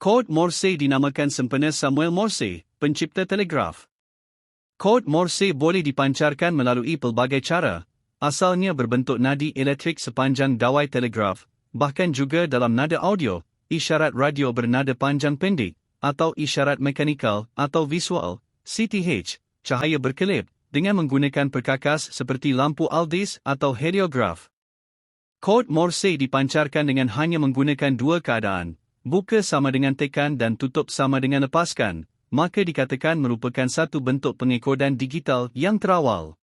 Kod Morse dinamakan sempena Samuel Morse, pencipta telegraf. Kod Morse boleh dipancarkan melalui pelbagai cara, asalnya berbentuk nadi elektrik sepanjang dawai telegraf, bahkan juga dalam nada audio, isyarat radio bernada panjang pendek, atau isyarat mekanikal atau visual, CTH, cahaya berkelip, dengan menggunakan perkakas seperti lampu aldis atau heliograf. Kod Morse dipancarkan dengan hanya menggunakan dua keadaan, buka sama dengan tekan dan tutup sama dengan lepaskan, maka dikatakan merupakan satu bentuk pengekodan digital yang terawal.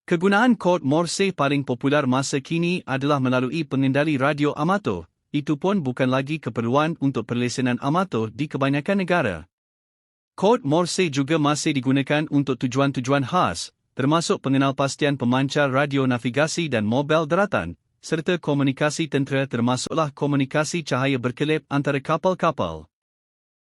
Kegunaan kod Morse paling popular masa kini adalah melalui pengendali radio amatur, itu pun bukan lagi keperluan untuk perlesenan amatur di kebanyakan negara. Kod Morse juga masih digunakan untuk tujuan-tujuan khas, termasuk pengenalpastian pemancar radio navigasi dan mobil daratan, serta komunikasi tentera termasuklah komunikasi cahaya berkelip antara kapal-kapal.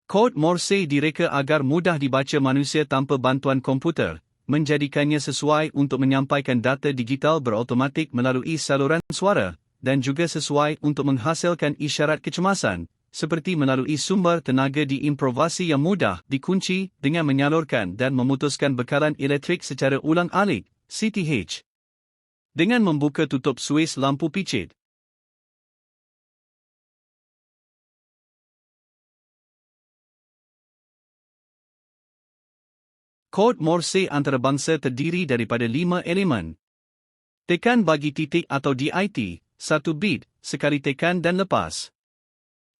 Kod Morse direka agar mudah dibaca manusia tanpa bantuan komputer, menjadikannya sesuai untuk menyampaikan data digital berautomatik melalui saluran suara, dan juga sesuai untuk menghasilkan isyarat kecemasan, seperti melalui sumber tenaga diimprovasi yang mudah dikunci dengan menyalurkan dan memutuskan bekalan elektrik secara ulang-alik, CTH. Dengan membuka tutup suis lampu picit. Kod Morse antarabangsa terdiri daripada 5 elemen. Tekan bagi titik atau DIT, 1 bit, sekali tekan dan lepas.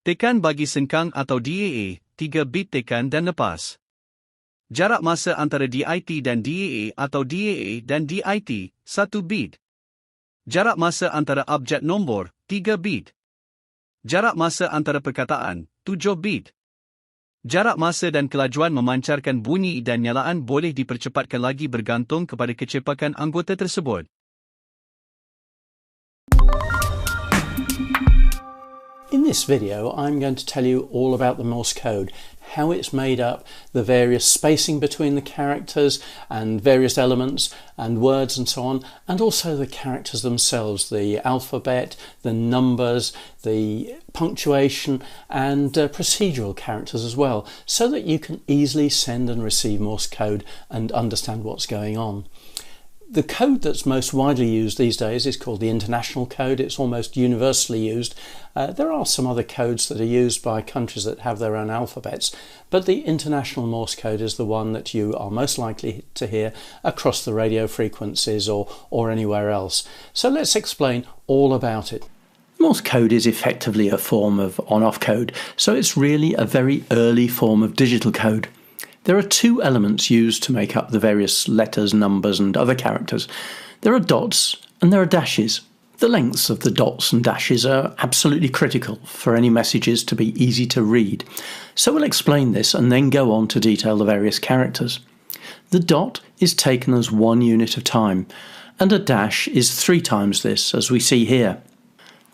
Tekan bagi sengkang atau DAA, 3 bit tekan dan lepas. Jarak masa antara DIT dan DAA atau DAA dan DIT, 1 bit. Jarak masa antara abjad nombor, 3 bit. Jarak masa antara perkataan, 7 bit. Jarak masa dan kelajuan memancarkan bunyi dan nyalaan boleh dipercepatkan lagi bergantung kepada kecepatan anggota tersebut. In this video, I'm going to tell you all about the Morse code, how it's made up, the various spacing between the characters and various elements and words and so on, and also the characters themselves, the alphabet, the numbers, the punctuation and procedural characters as well, so that you can easily send and receive Morse code and understand what's going on. The code that's most widely used these days is called the International Code. It's almost universally used. There are some other codes that are used by countries that have their own alphabets, but the International Morse Code is the one that you are most likely to hear across the radio frequencies or anywhere else. So let's explain all about it. Morse code is effectively a form of on-off code, so it's really a very early form of digital code. There are two elements used to make up the various letters, numbers and other characters. There are dots and there are dashes. The lengths of the dots and dashes are absolutely critical for any messages to be easy to read. So we'll explain this and then go on to detail the various characters. The dot is taken as 1 unit of time, and a dash is 3 times this, as we see here.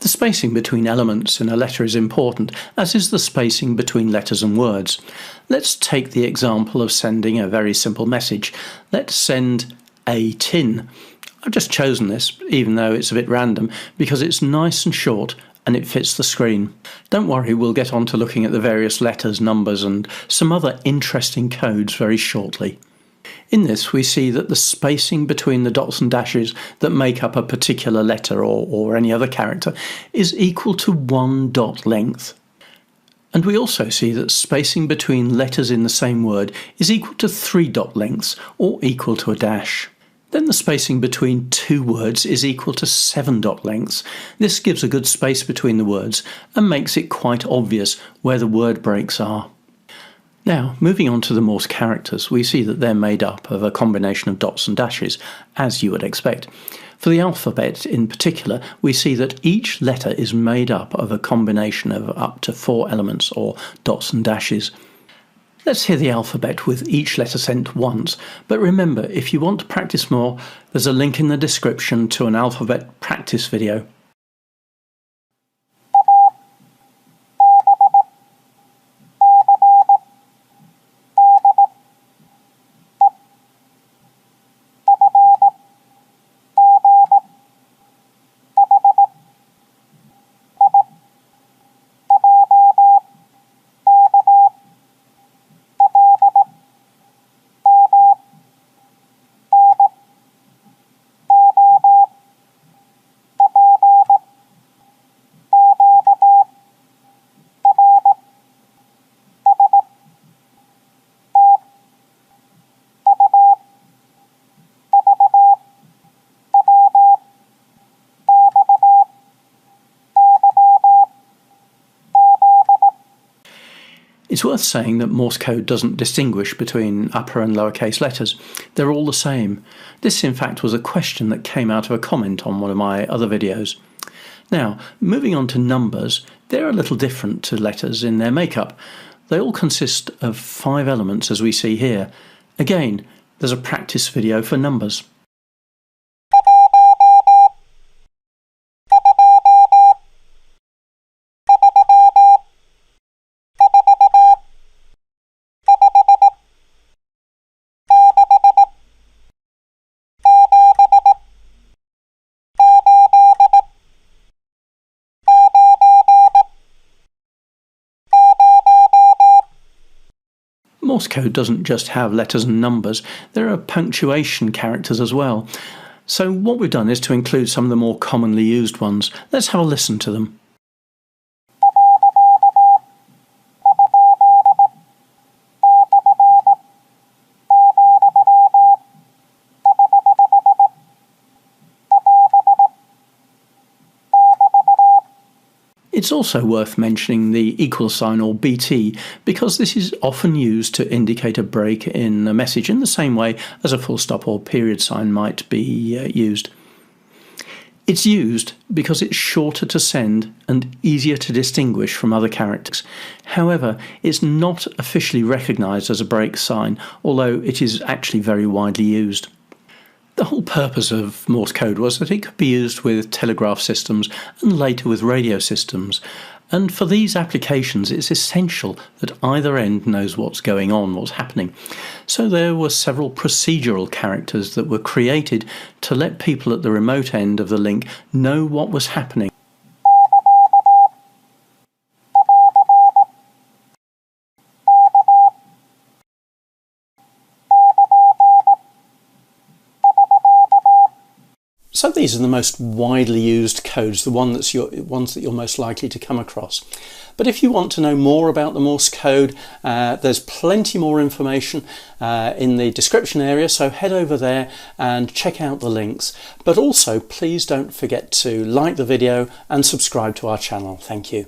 The spacing between elements in a letter is important, as is the spacing between letters and words. Let's take the example of sending a very simple message. Let's send a tin. I've just chosen this, even though it's a bit random, because it's nice and short and it fits the screen. Don't worry, we'll get on to looking at the various letters, numbers and some other interesting codes very shortly. In this we see that the spacing between the dots and dashes that make up a particular letter or any other character is equal to 1 dot length. And we also see that spacing between letters in the same word is equal to 3 dot lengths or equal to a dash. Then the spacing between 2 words is equal to 7 dot lengths. This gives a good space between the words and makes it quite obvious where the word breaks are. Now, moving on to the Morse characters, we see that they're made up of a combination of dots and dashes, as you would expect. For the alphabet in particular, we see that each letter is made up of a combination of up to 4 elements, or dots and dashes. Let's hear the alphabet with each letter sent once, but remember, if you want to practice more, there's a link in the description to an alphabet practice video. It's worth saying that Morse code doesn't distinguish between upper and lowercase letters. They're all the same. This, in fact, was a question that came out of a comment on one of my other videos. Now, moving on to numbers, they're a little different to letters in their makeup. They all consist of 5 elements, as we see here. Again, there's a practice video for numbers. Morse code doesn't just have letters and numbers, there are punctuation characters as well. So what we've done is to include some of the more commonly used ones. Let's have a listen to them. It's also worth mentioning the equal sign, or BT, because this is often used to indicate a break in a message in the same way as a full stop or period sign might be used. It's used because it's shorter to send and easier to distinguish from other characters. However, it's not officially recognised as a break sign, although it is actually very widely used. The whole purpose of Morse code was that it could be used with telegraph systems and later with radio systems, and for these applications it's essential that either end knows what's going on, what's happening. So there were several procedural characters that were created to let people at the remote end of the link know what was happening. So these are the most widely used codes, the ones that you're most likely to come across. But if you want to know more about the Morse code, there's plenty more information in the description area, so head over there and check out the links. But also, please don't forget to like the video and subscribe to our channel. Thank you.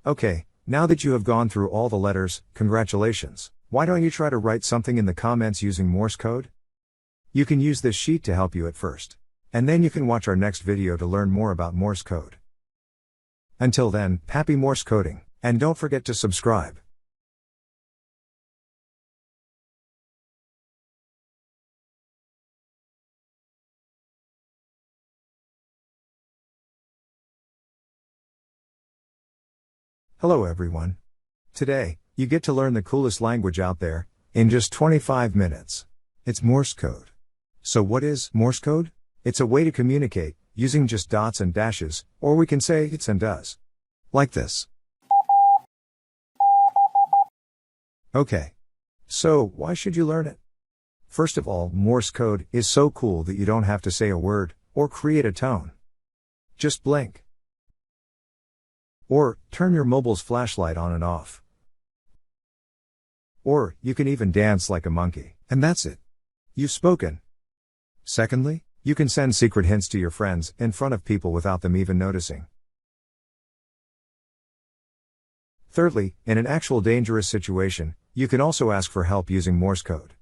Okay, now that you have gone through all the letters, congratulations. Why don't you try to write something in the comments using Morse code? You can use this sheet to help you at first. And then you can watch our next video to learn more about Morse code. Until then, happy Morse coding, and don't forget to subscribe. Hello everyone. Today, you get to learn the coolest language out there, in just 25 minutes. It's Morse code. So what is Morse code? It's a way to communicate, using just dots and dashes, or we can say it's and does. Like this. Okay. So, why should you learn it? First of all, Morse code is so cool that you don't have to say a word, or create a tone. Just blink. Or, turn your mobile's flashlight on and off. Or, you can even dance like a monkey. And that's it. You've spoken. Secondly, you can send secret hints to your friends in front of people without them even noticing. Thirdly, in an actual dangerous situation, you can also ask for help using Morse code.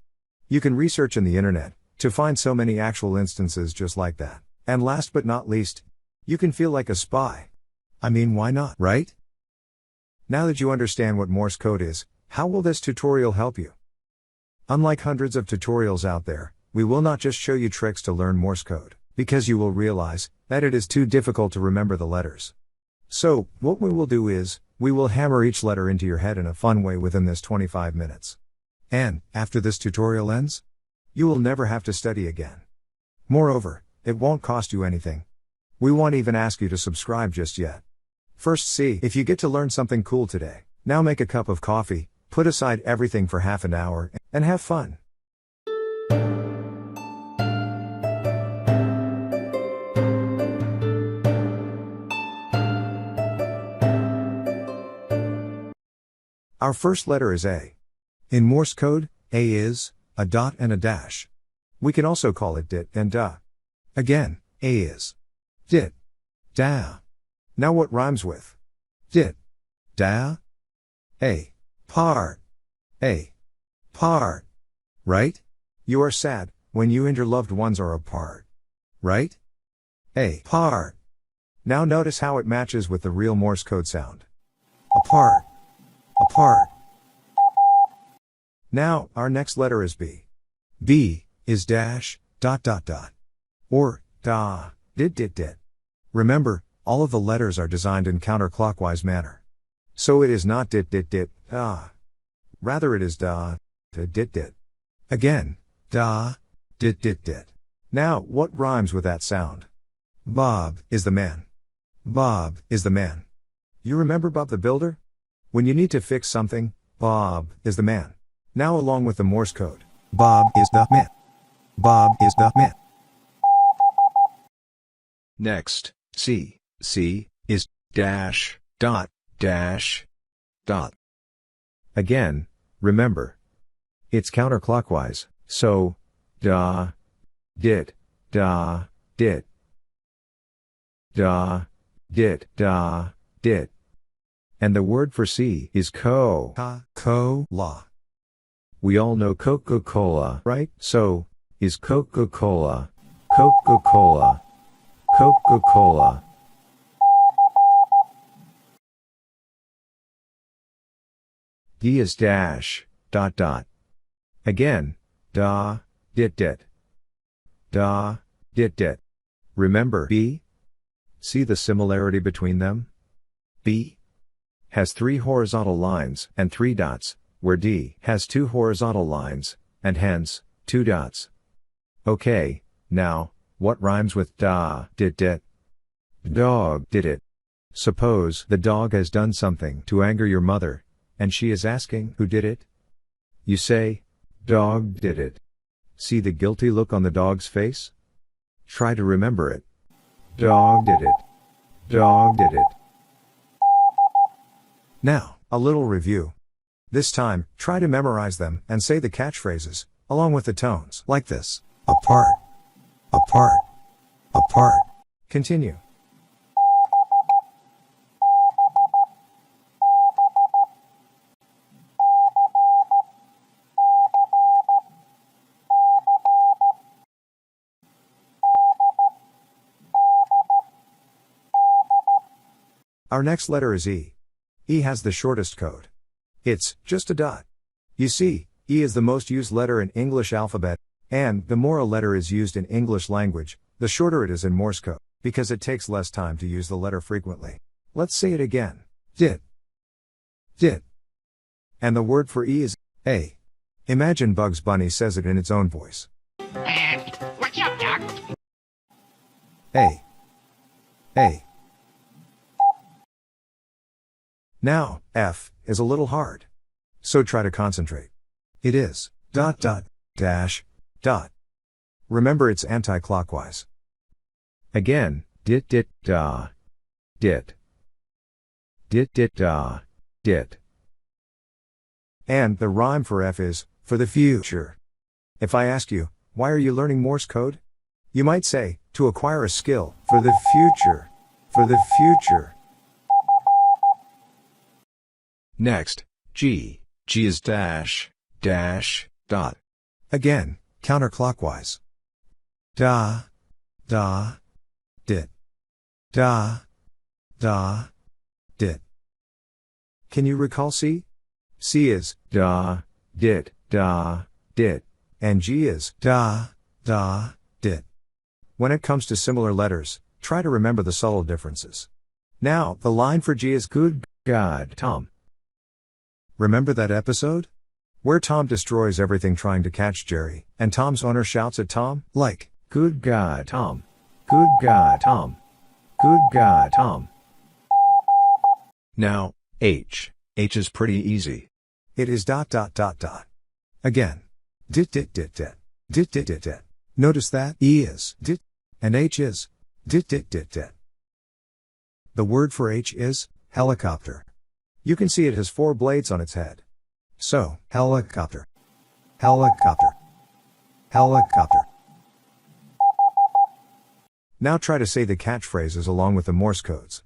You can research in the internet to find so many actual instances just like that. And last but not least, you can feel like a spy. I mean, why not, right? Now that you understand what Morse code is, how will this tutorial help you? Unlike hundreds of tutorials out there, we will not just show you tricks to learn Morse code, because you will realize that it is too difficult to remember the letters. So, what we will do is, we will hammer each letter into your head in a fun way within this 25 minutes. And, after this tutorial ends, you will never have to study again. Moreover, it won't cost you anything. We won't even ask you to subscribe just yet. First, see if you get to learn something cool today. Now make a cup of coffee, put aside everything for half an hour, and have fun. Our first letter is A. In Morse code, A is a dot and a dash. We can also call it dit and da. Again, A is dit, da. Now what rhymes with dit, da? A. Part. A. Part. Right? You are sad when you and your loved ones are apart. Right? A. Part. Now notice how it matches with the real Morse code sound. Apart. Apart. Now, our next letter is B. B is dash, dot dot dot. Or, da, dit. Remember, all of the letters are designed in counterclockwise manner. So it is not dit, ah. Rather it is da, dit. Again, da, dit. Now, what rhymes with that sound? Bob is the man. Bob is the man. You remember Bob the Builder? When you need to fix something, Bob is the man. Now along with the Morse code, Bob is the man. Bob is the man. Next, C. C is dash, dot, dash, dot. Again, remember, it's counterclockwise, so, da, dit, da, dit. Da, dit, da, dit. And the word for C is co-la. We all know Coca-Cola, right? So, is Coca-Cola, Coca-Cola, Coca-Cola. D is dash, dot dot. Again, da, dit. Da, dit. Remember B? See the similarity between them? B has 3 horizontal lines and 3 dots, where D has 2 horizontal lines, and hence, 2 dots. Okay, now, what rhymes with da, dit? Dog did it. Suppose the dog has done something to anger your mother, and she is asking who did it? You say, dog did it. See the guilty look on the dog's face? Try to remember it. Dog did it. Dog did it. Now, a little review. This time, try to memorize them and say the catchphrases, along with the tones, like this. Apart. Apart. Apart. Continue. Our next letter is E. E has the shortest code. It's just a dot. You see, E is the most used letter in English alphabet, and the more a letter is used in English language, the shorter it is in Morse code, because it takes less time to use the letter frequently. Let's say it again. Dit. Dit. And the word for E is A. Imagine Bugs Bunny says it in its own voice. What's up, Doc? A. A. Now, F is a little hard. So try to concentrate. It is dot dot dash dot. Remember it's anti-clockwise. Again, dit dit da. Dit. Dit dit da. Dit. And the rhyme for F is, for the future. If I ask you, why are you learning Morse code? You might say, to acquire a skill, for the future. For the future. Next, G. G is dash, dash, dot. Again, counterclockwise. Da, da, dit. Da, da, dit. Can you recall C? C is da, dit, and G is da, dit. When it comes to similar letters, try to remember the subtle differences. Now, the line for G is good God, Tom. Remember that episode? Where Tom destroys everything trying to catch Jerry, and Tom's owner shouts at Tom, like, good God, Tom. Good God, Tom. Good God, Tom. Now, H. H is pretty easy. It is dot dot dot dot. Again. Dit dit dit dit. Dit dit dit dit. Notice that E is dit, and H is dit dit dit dit. The word for H is helicopter. You can see it has 4 blades on its head. So, helicopter. Helicopter. Helicopter. Now try to say the catchphrases along with the Morse codes.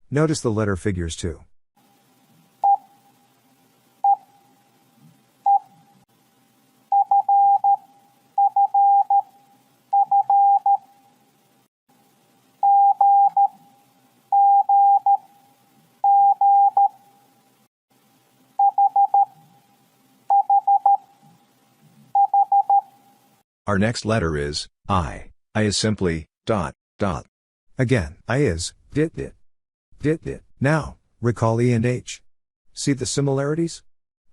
Notice the letter figures too. Our next letter is I. I is simply dot, dot. Again, I is dit, dit. Dit, dit. Now, recall E and H. See the similarities?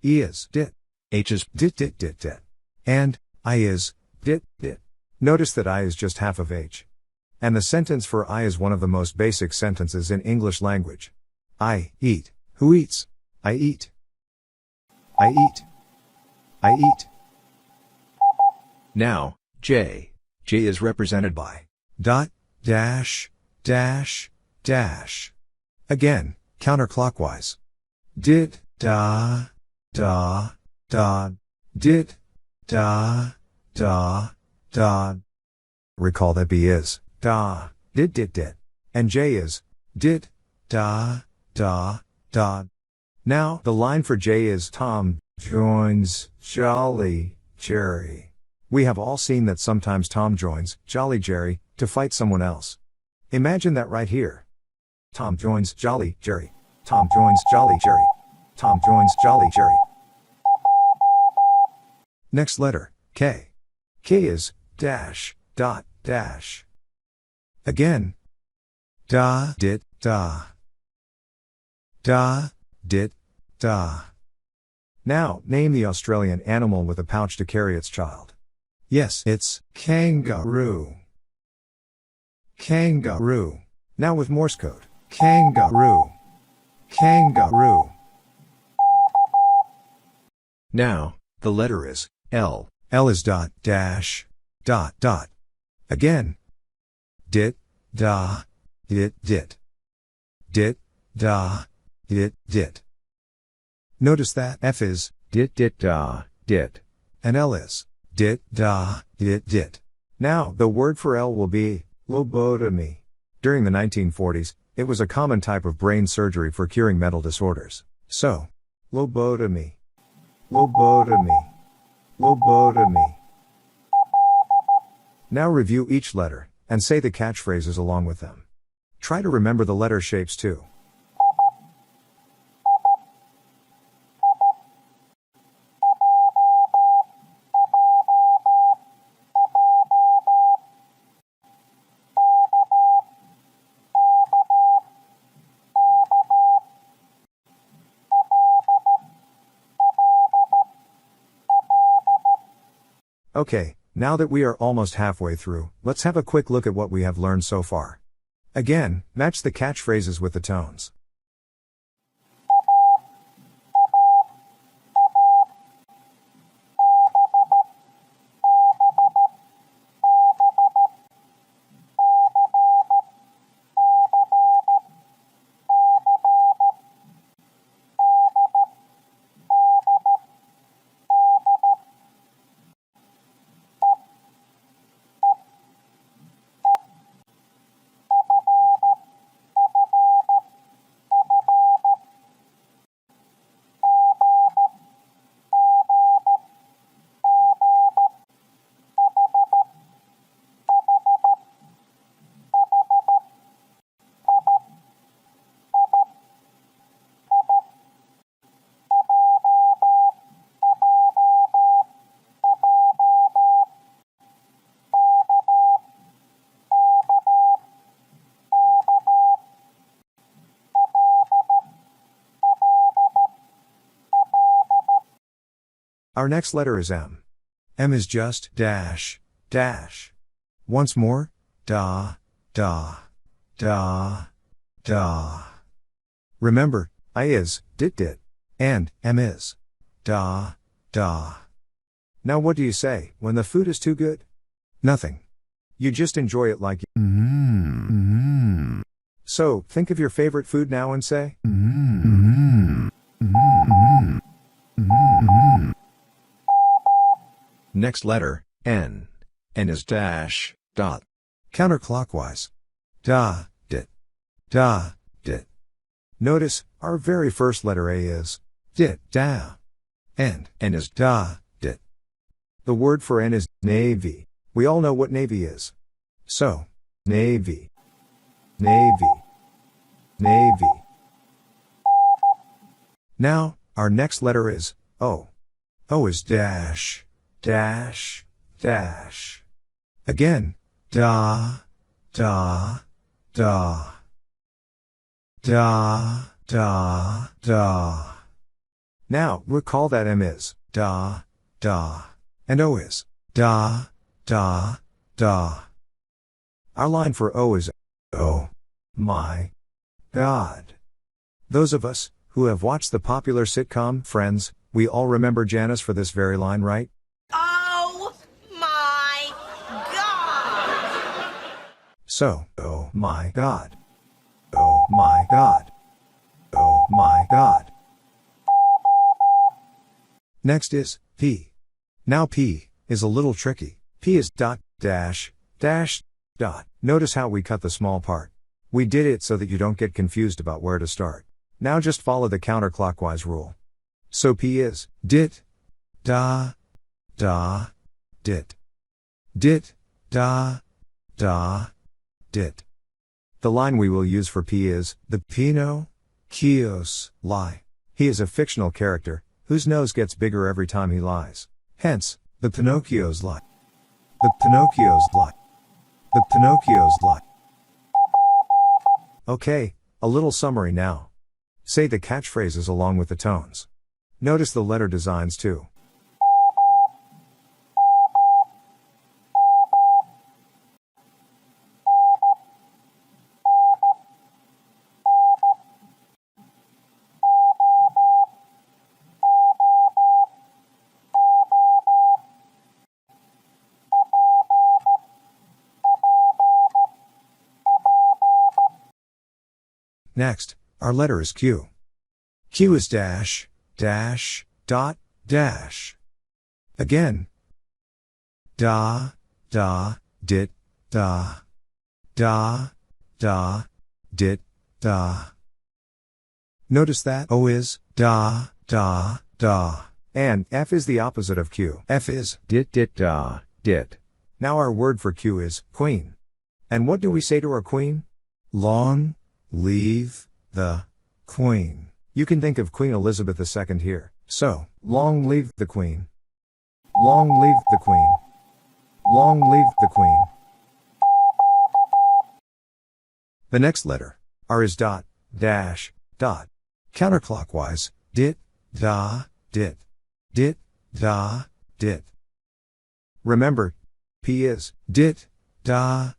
E is dit. H is dit, dit, dit, dit. And I is dit, dit. Notice that I is just half of H. And the sentence for I is one of the most basic sentences in English language. I eat. Who eats? I eat. I eat. I eat. Now, J. J is represented by dot, dash, dash, dash. Again, counterclockwise. Dit, da, da, da. Dit, da, da, da. Recall that B is da, dit, dit, dit. And J is dit, da, da, da. Now, the line for J is Tom joins Jolly Jerry. We have all seen that sometimes Tom joins Jolly Jerry to fight someone else. Imagine that right here. Tom joins Jolly Jerry. Tom joins Jolly Jerry. Tom joins Jolly Jerry. Next letter, K. K is dash, dot, dash. Again. Da, dit, da. Da, dit, da. Now, name the Australian animal with a pouch to carry its child. Yes, it's kangaroo. Kangaroo. Now with Morse code. Kangaroo. Kangaroo. Now, the letter is L. L is dot, dash, dot, dot. Again. Dit, da, dit, dit. Dit, da, dit, dit. Notice that F is dit, dit, da, dit. And L is dit, da, dit, dit. Now, the word for L will be lobotomy. During the 1940s, it was a common type of brain surgery for curing mental disorders. So, lobotomy. Lobotomy. Lobotomy. Now review each letter, and say the catchphrases along with them. Try to remember the letter shapes too. Okay, now that we are almost halfway through, let's have a quick look at what we have learned so far. Again, match the catchphrases with the tones. Our next letter is M. M is just dash, dash. Once more, da, da, da, da. Remember, I is, dit, and M is, da, da. Now what do you say when the food is too good? Nothing. You just enjoy it like So, think of your favorite food now and say Next letter, N. N is dash, dot. Counterclockwise. Da, dit. Da, dit. Notice, our very first letter A is dit, da. And N is da, dit. The word for N is navy. We all know what navy is. So, navy. Navy. Navy. Now, our next letter is O. O is dash. Dash, dash. Again, da, da, da. Da, da, da. Now, recall that M is da, da. And O is da, da, da. Our line for O is, oh, my, God. Those of us who have watched the popular sitcom Friends, we all remember Janice for this very line, right? So, oh my God. Oh my God. Oh my God. Next is P. Now P is a little tricky. P is dot, dash, dash, dot. Notice how we cut the small part. We did it so that you don't get confused about where to start. Now just follow the counterclockwise rule. So P is dit, da, da, dit. Dit, da, da, dit. The line we will use for P is, the Pinocchio's lie. He is a fictional character, whose nose gets bigger every time he lies. Hence, the Pinocchio's lie. The Pinocchio's lie. The Pinocchio's lie. Okay, a little summary now. Say the catchphrases along with the tones. Notice the letter designs too. Next, our letter is Q. Q is dash, dash, dot, dash. Again. Da, da, dit, da. Da, da, dit, da. Notice that O is da, da, da. And F is the opposite of Q. F is dit, dit, da, dit. Now our word for Q is queen. And what do we say to our queen? Long live the Queen. You can think of Queen Elizabeth II here. So, long live the Queen. Long live the Queen. Long live the Queen. The next letter, R, is dot, dash, dot. Counterclockwise, dit, da, dit. Dit, da, dit. Remember, P is dit, da,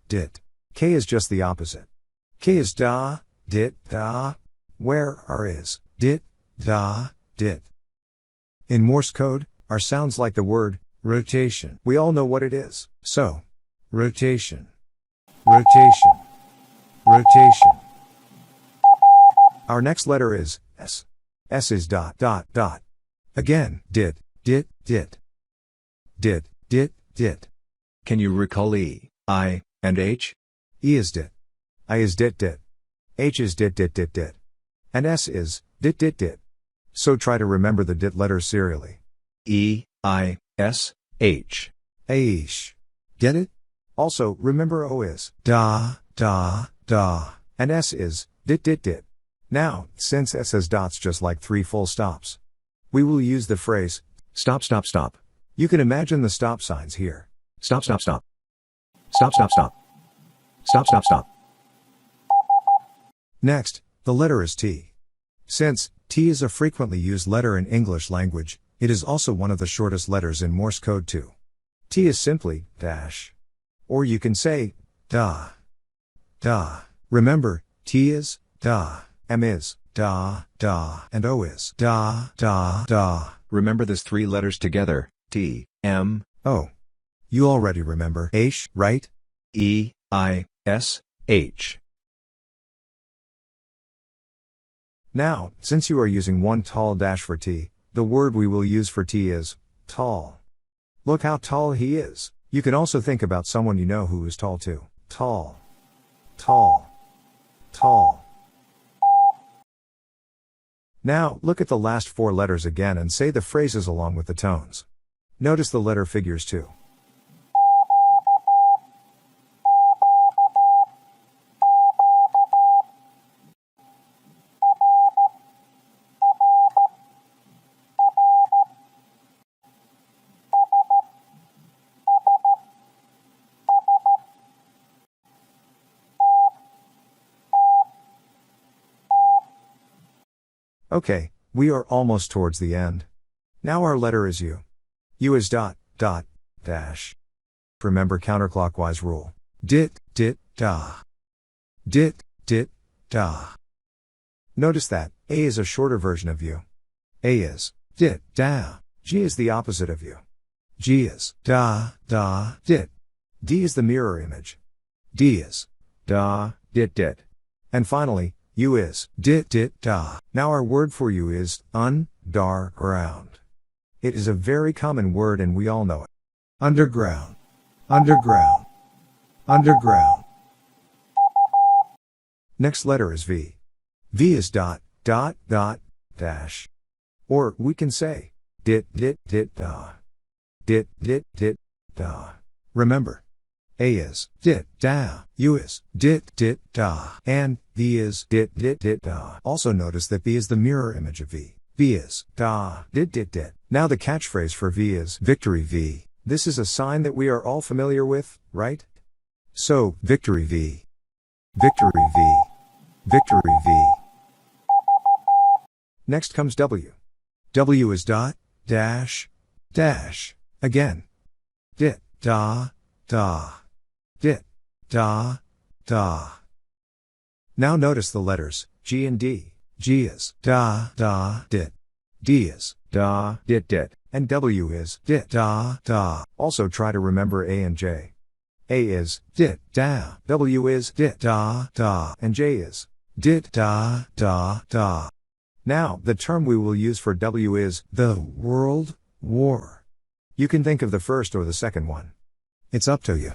dit. K is just the opposite. K is da, dit, da, where R is dit, da, dit. In Morse code, R sounds like the word rotation. We all know what it is. So, rotation, rotation, rotation. Our next letter is S. S is dot, dot, dot. Again, dit, dit, dit. Dit, dit, dit. Can you recall E, I, and H? E is dit. I is dit, dit. H is dit, dit, dit, dit. And S is dit, dit, dit. So try to remember the dit letters serially. E, I, S, H. Aish. Get it? Also, remember O is da, da, da. And S is dit, dit, dit. Now, since S has dots just like 3 full stops, we will use the phrase Stop, stop, stop. You can imagine the stop signs here. Stop, stop, stop. Stop, stop, stop. Stop, stop, stop. Next, the letter is T. Since T is a frequently used letter in English language, it is also one of the shortest letters in Morse code too. T is simply dash. Or you can say da. Da. Remember, T is da, M is da, da, and O is da, da, da. Remember this 3 letters together, T, M, O. You already remember H, right? E, I, S, H. Now, since you are using one tall dash for T, the word we will use for T is tall. Look how tall he is. You can also think about someone you know who is tall too. Tall. Tall. Tall. Now, look at the last 4 letters again and say the phrases along with the tones. Notice the letter figures too. Okay, we are almost towards the end. Now our letter is U. U is dot, dot, dash. Remember counterclockwise rule. Dit, dit, da. Dit, dit, da. Notice that A is a shorter version of U. A is dit, da. G is the opposite of U. G is da, da, dit. D is the mirror image. D is da, dit, dit. And finally, U is dit, dit, da. Now our word for U is underground. It is a very common word and we all know it. Underground. Underground. Underground. Next letter is V. V is dot, dot, dot, dash. Or we can say dit, dit, dit, da. Dit, dit, dit, da. Remember, A is dit, da. U is dit, dit, da. And V is dit, dit, dit, da. Also notice that V is the mirror image of V. V is da, dit, dit, dit. Now the catchphrase for V is victory V. This is a sign that we are all familiar with, right? So, victory V. Victory V. Victory V. Next comes W. W is dot, dash, dash. Again. Dit, da, da. Dit, da, da. Now notice the letters G and D. G is da, da, dit. D is da, dit, dit. And W is dit, da, da. Also try to remember A and J. A is dit, da. W is dit, da, da. And J is dit, da, da, da. Now, the term we will use for W is the World War. You can think of the first or the second one. It's up to you.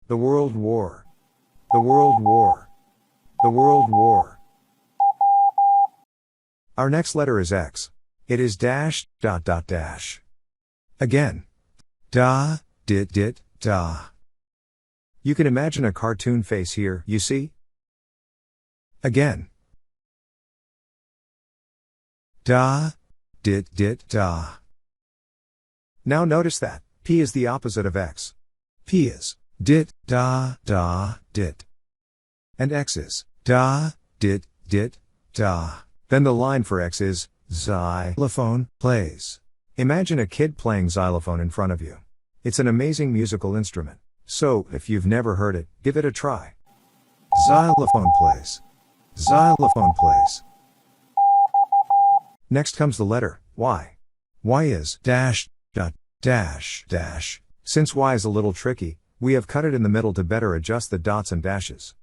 The World War. The World War. The World War. Our next letter is X. It is dash, dot, dot, dash. Again. Da, dit, dit, da. You can imagine a cartoon face here, you see? Again. Da, dit, dit, da. Now notice that P is the opposite of X. P is dit, da, da, dit. And X is da, dit, dit, da. Then the line for X is xylophone plays. Imagine a kid playing xylophone in front of you. It's an amazing musical instrument. So, if you've never heard it, give it a try. Xylophone plays. Xylophone plays. Next comes the letter Y. Y is dash, dot, dash, dash. Since Y is a little tricky, we have cut it in the middle to better adjust the dots and dashes.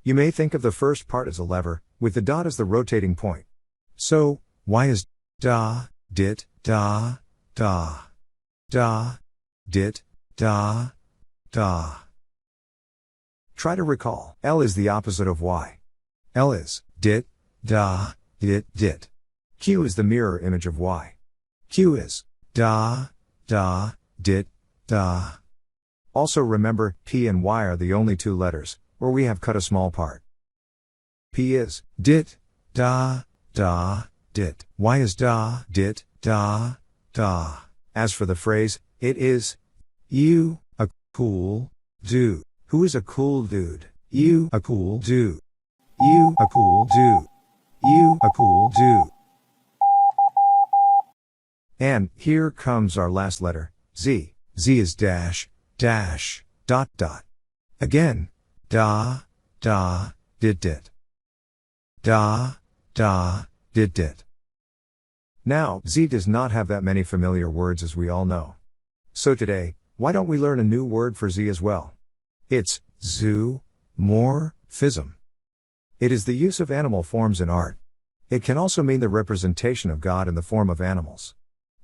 You may think of the first part as a lever, with the dot as the rotating point. So, Y is da, dit, da, da, da, dit, da, da. Try to recall. L is the opposite of Y. L is dit, da, dit, dit. Q is the mirror image of Y. Q is da, da, dit, da. Also remember, P and Y are the only two letters where we have cut a small part. P is dit, da, da, dit. Y is da, dit, da, da. As for the phrase, it is you, a cool dude. Who is a cool dude? You, a cool dude. You, a cool dude. You, a cool dude. And here comes our last letter, Z. Z is dash, dash, dot, dot. Again, da, da, dit, dit. Da, da, dit, dit. Now, Z does not have that many familiar words as we all know. So today, why don't we learn a new word for Z as well? It's zoomorphism. It is the use of animal forms in art. It can also mean the representation of God in the form of animals.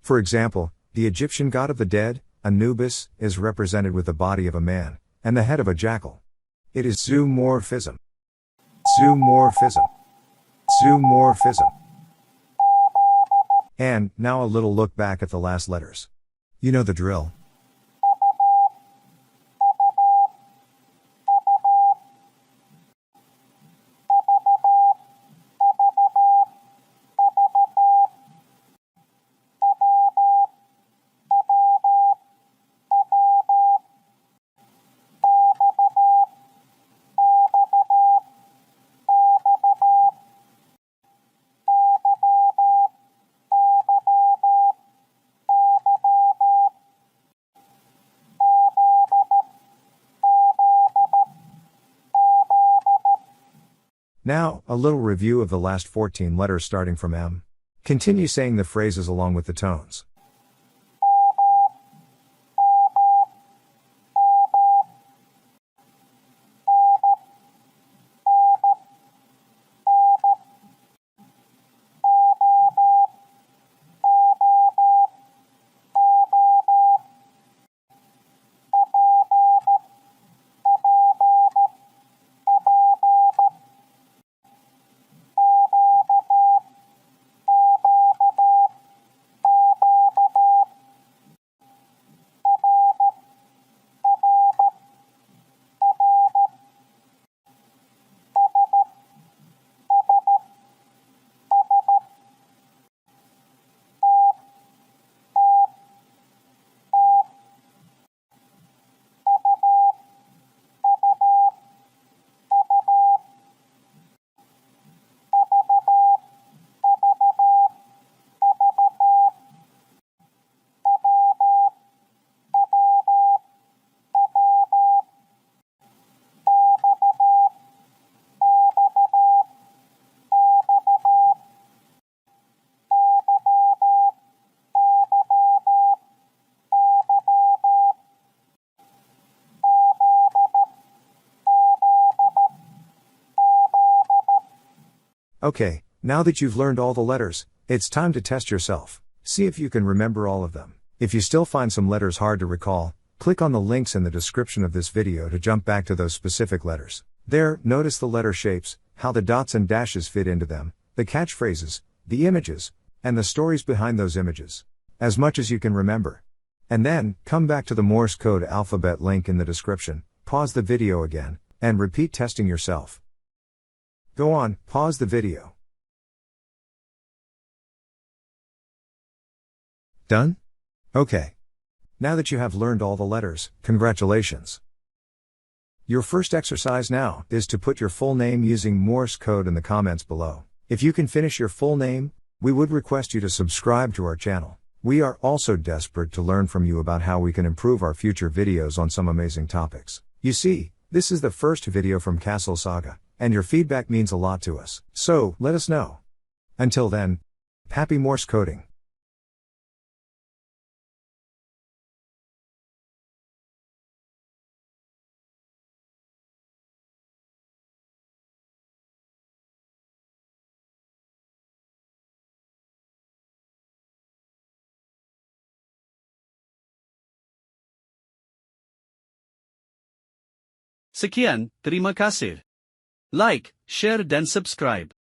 For example, the Egyptian god of the dead, Anubis, is represented with the body of a man and the head of a jackal. It is zoomorphism. Zoomorphism. Zoomorphism. And now a little look back at the last letters. You know the drill. Now, a little review of the last 14 letters starting from M. Continue saying the phrases along with the tones. Okay, now that you've learned all the letters, it's time to test yourself. See if you can remember all of them. If you still find some letters hard to recall, click on the links in the description of this video to jump back to those specific letters. There, notice the letter shapes, how the dots and dashes fit into them, the catchphrases, the images, and the stories behind those images. As much as you can remember. And then, come back to the Morse code alphabet link in the description, pause the video again, and repeat testing yourself. Go on, pause the video. Done? Okay. Now that you have learned all the letters, congratulations. Your first exercise now is to put your full name using Morse code in the comments below. If you can finish your full name, we would request you to subscribe to our channel. We are also desperate to learn from you about how we can improve our future videos on some amazing topics. You see, this is the first video from Castle Saga, and your feedback means a lot to us. So, let us know. Until then, happy Morse coding. Sekian, terima kasih. Like, share dan subscribe.